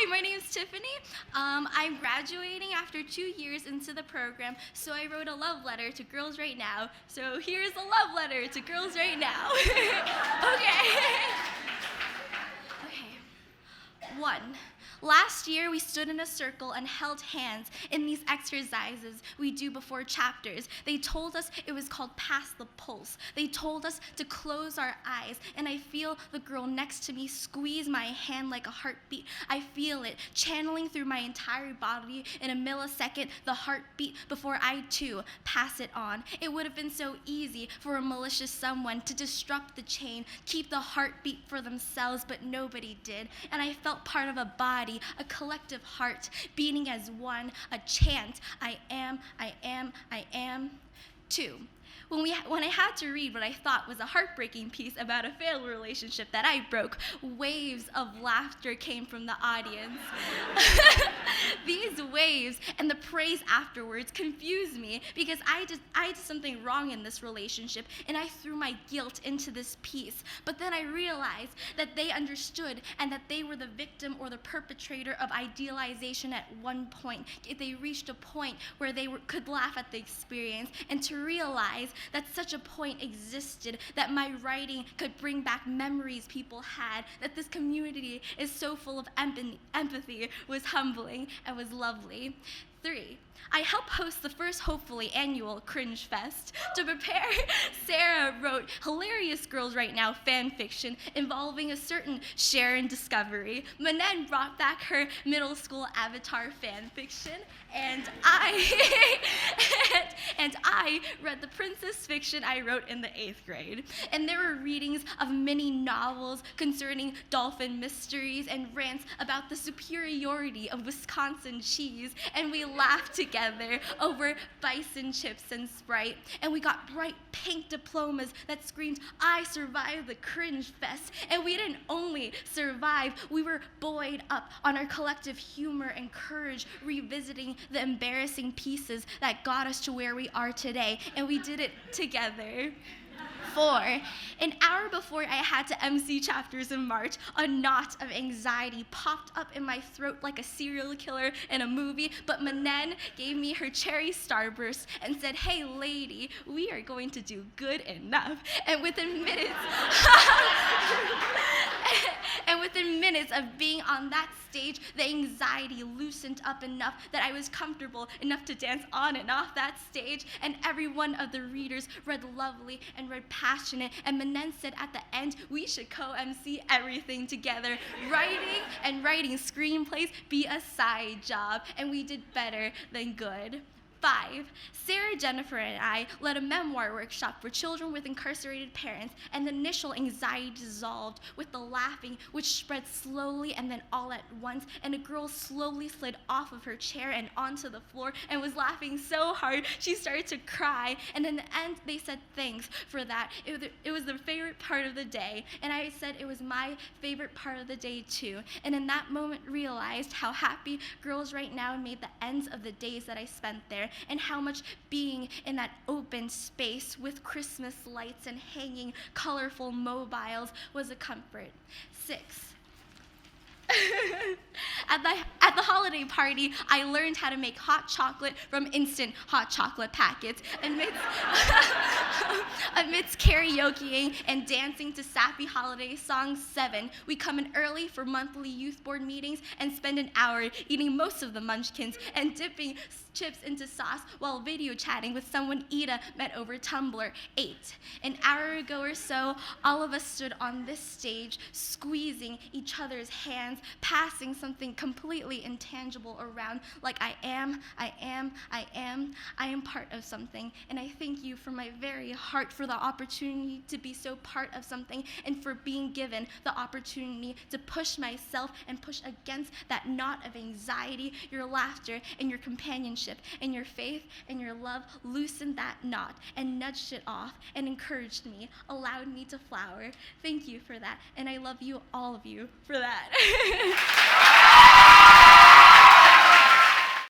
Hi, my name is Tiffani. I'm graduating after 2 years into the program, so I wrote a love letter to girls right now. So here's a love letter to girls right now. Okay. Okay. 1. Last year, we stood in a circle and held hands in these exercises we do before chapters. They told us it was called Pass the Pulse. They told us to close our eyes, and I feel the girl next to me squeeze my hand like a heartbeat. I feel it channeling through my entire body in a millisecond, the heartbeat, before I, too, pass it on. It would have been so easy for a malicious someone to disrupt the chain, keep the heartbeat for themselves, but nobody did. And I felt part of a body, a collective heart, beating as one, a chant, I am, I am, I am. 2. When I had to read what I thought was a heartbreaking piece about a failed relationship that I broke, waves of laughter came from the audience. These waves and the praise afterwards confused me because I did something wrong in this relationship, and I threw my guilt into this piece. But then I realized that they understood and that they were the victim or the perpetrator of idealization at one point. They reached a point where they could laugh at the experience, and to realize that such a point existed, that my writing could bring back memories people had, that this community is so full of empathy was humbling and was lovely. 3. I helped host the first, hopefully, annual Cringe Fest. To prepare, Sarah wrote hilarious Girls Right Now fan fiction involving a certain Sharon Discovery. Manen brought back her middle school Avatar fan fiction, and I read the princess fiction I wrote in the 8th grade. And there were readings of many novels concerning dolphin mysteries and rants about the superiority of Wisconsin cheese, and we laughed together over bison chips and Sprite, and we got bright pink diplomas that screamed, I survived the Cringe Fest. And we didn't only survive, we were buoyed up on our collective humor and courage, revisiting the embarrassing pieces that got us to where we are today, and we did it together. 4. An hour before I had to MC chapters in March, a knot of anxiety popped up in my throat like a serial killer in a movie, but Manen gave me her cherry starburst and said, hey lady, we are going to do good enough. And within minutes of being on that stage, the anxiety loosened up enough that I was comfortable enough to dance on and off that stage, and every one of the readers read lovely and read passionate, and Manen said at the end, we should co-MC everything together. Writing screenplays be a side job, and we did better than good. 5. Sarah, Jennifer, and I led a memoir workshop for children with incarcerated parents, and the initial anxiety dissolved with the laughing, which spread slowly and then all at once, and a girl slowly slid off of her chair and onto the floor and was laughing so hard she started to cry, and in the end they said thanks for that. It was their favorite part of the day, and I said it was my favorite part of the day too, and in that moment realized how happy Girls Right Now made the ends of the days that I spent there, and how much being in that open space with Christmas lights and hanging colorful mobiles was a comfort. 6. At the holiday party, I learned how to make hot chocolate from instant hot chocolate packets amidst karaokeing and dancing to sappy holiday songs. 7. We come in early for monthly youth board meetings and spend an hour eating most of the munchkins and dipping chips into sauce while video chatting with someone Ida met over Tumblr. 8. An hour ago or so, all of us stood on this stage, squeezing each other's hands, passing something completely intangible around, like I am part of something. And I thank you from my very heart for the opportunity to be so part of something, and for being given the opportunity to push myself and push against that knot of anxiety. Your laughter and your companionship and your faith and your love loosened that knot and nudged it off and encouraged me, allowed me to flower. Thank you for that, and I love you, all of you, for that.